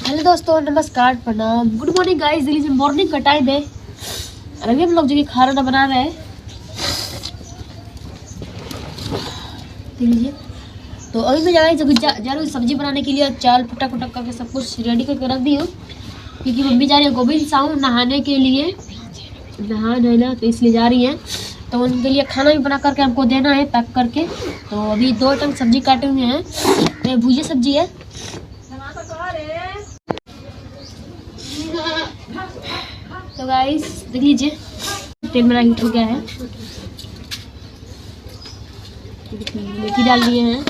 Hello दोस्तों, नमस्कार, प्रणाम, गुड मॉर्निंग गाइस। दिल्ली से मॉर्निंग का टाइम है और अभी हम लोग जो कि खाना बना रहे हैं। लीजिए। तो अभी मैं जा रही हूँ सब्जी बनाने के लिए। चाल फटक फटक करके सब कुछ रेडी करके रख दी हूँ, क्योंकि मम्मी जा रही है गोविंद साहू नहाने के लिए। नहाना तो इसलिए जा रही है, तो उनके लिए खाना भी बना करके हमको देना है, पैक करके। तो अभी 2 टन सब्जी काटे हुए हैं, भुजी सब्जी है। तो गाइस देख लीजिए, तेल मेरा हीट हो गया है। मेथी डाल दिए हैं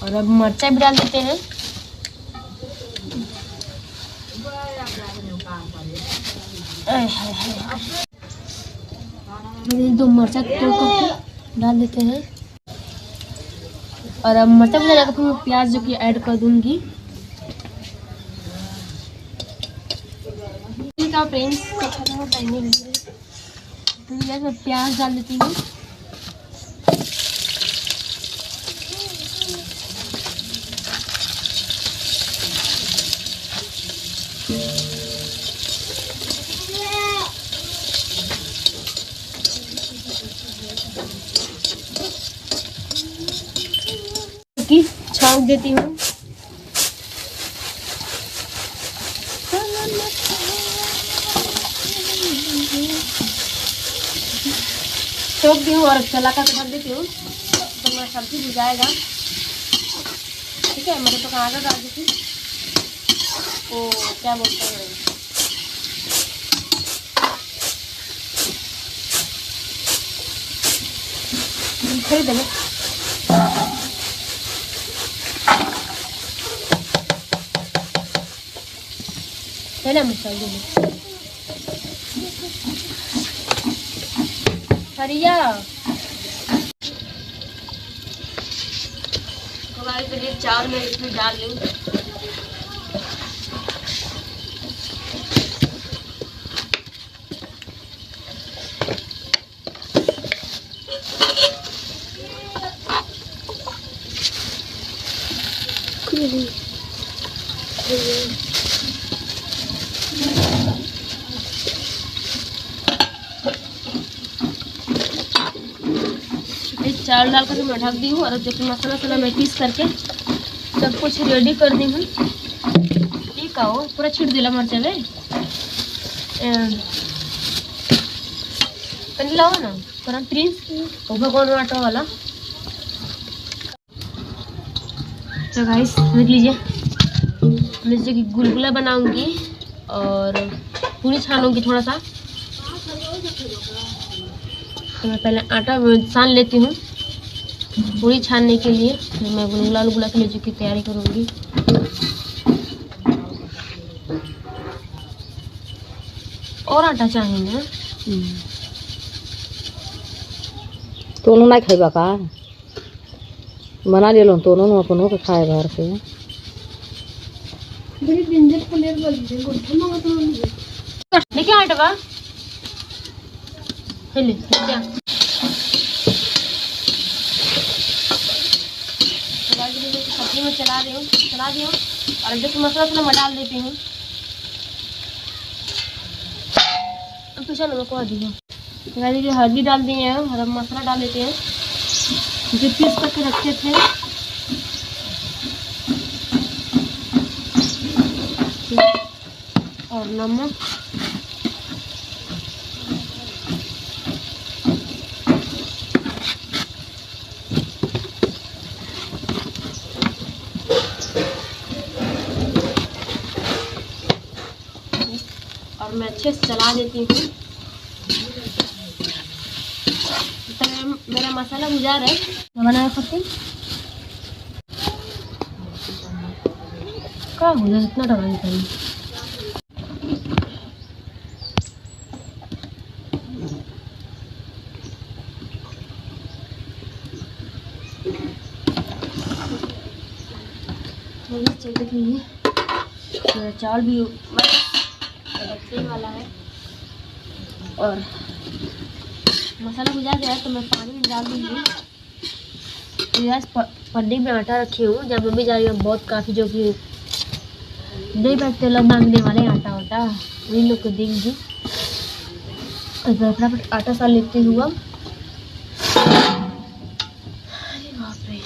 और अब मिर्चा भी डाल देते हैं। दो मिर्चा तोड़ करके डाल देते हैं और अब मिर्चा भी डाल फिर मैं प्याज जो कि ऐड कर दूंगी। फ्रेंड्स मैं प्याज डाल देती हूँ। छौंक देती हूँ। छोक दी हूँ और चला कर ढक देती हूँ, तो मेरा सब्जी भी जाएगा। ठीक है, मैंने तो आगे डाल दी थी, वो क्या बोलते हैं, खरीद देंगे। पहले मसाले हरिया तो चावल में इसमें डाल लूँ। चावल डाल कर मैं ढक दी हूँ और जो कि मसाला मैं पीस करके सब कुछ रेडी कर दी हूँ। ठीक है, वो पूरा छिड़ दिला मरचा में कहीं लाओ ना करम प्रिंस वो भगवान आटा वाला। तो गाइस देख लीजिए, मैं जैसे कि गुलगुला बनाऊंगी और पूरी छानूंगी थोड़ा सा। तो मैं पहले आटा सान लेती हूँ पूरी छानने के लिए, फिर मैं गुलगुला के लिए की तैयारी करूँगी। और आटा चाहिए तो नहीं खाइबा का बना ले तो अपन के खाए घर से देखिए आटा ले क्या सब्जी में चला दी हूँ और जो मसाला मैं डाल देती हूँ। तो चलो मैं कह दी हूँ, हल्दी डाल दिए हैं और मसाला डाल देते हैं जो पीस करके रखे थे। और नमक और मैं अच्छे से चला देती हूँ। तो मेरा मसाला भुजा रहा है, बनाया सकती क्या भुजा इतना डरानी चाहिए। देख लीजिए, मेरा चावल भी बचने वाला है और मसाला भुजा गया है, तो मैं पानी में डाल दूँगी। तो पन्नी में आटा रखी हूँ, जब मम्मी जा रही है बहुत काफ़ी जो कि नहीं बैठते लोग मांगने वाले आटा वाटा, वही लोग को देंगे। और फटाफट आटा सा लेते हुआ, अरे बाप रे,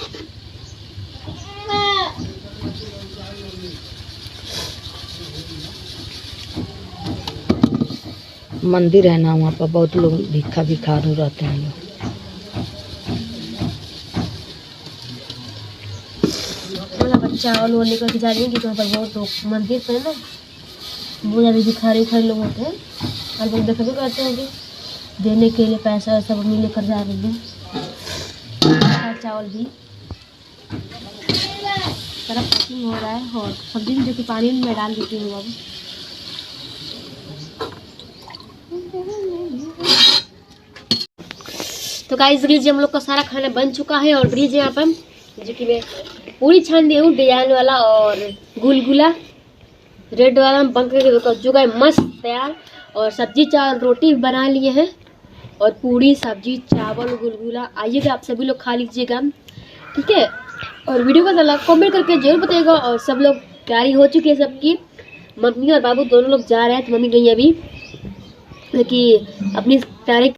मंदिर है ना वहाँ पर, बहुत लोग भिखारू रहते हैं लोग। चावल वो लेकर के जा रही है क्योंकि वहाँ पर बहुत लोग मंदिर पे ना बहुत ज़्यादा भिखारी लोग होते हैं, और लोग देखा भी करते होंगे, देने के लिए पैसा सब मम्मी लेकर जा रही है। चावल भी तरफ पैकिंग हो रहा है, और सब्जी जो कि पानी में डाल देती हूँ अब। तो गाइस लीजिए हम लोग का सारा खाना बन चुका है, और लीजिए यहाँ पर जो कि मैं पूरी छान दी हूँ डिजाइन वाला, और गुलगुला रेड वाला बन कर चुका है मस्त तैयार। और सब्जी चावल रोटी बना लिए हैं, और पूरी सब्जी चावल गुलगुला, आइएगा आप सभी लोग खा लीजिएगा, ठीक है। और वीडियो का लगा कमेंट करके जरूर बताइएगा। और सब लोग तैयारी हो चुकी है सबकी, मम्मी और बाबू दोनों लोग जा रहे हैं, तो मम्मी गई अभी कि अपनी तैयारी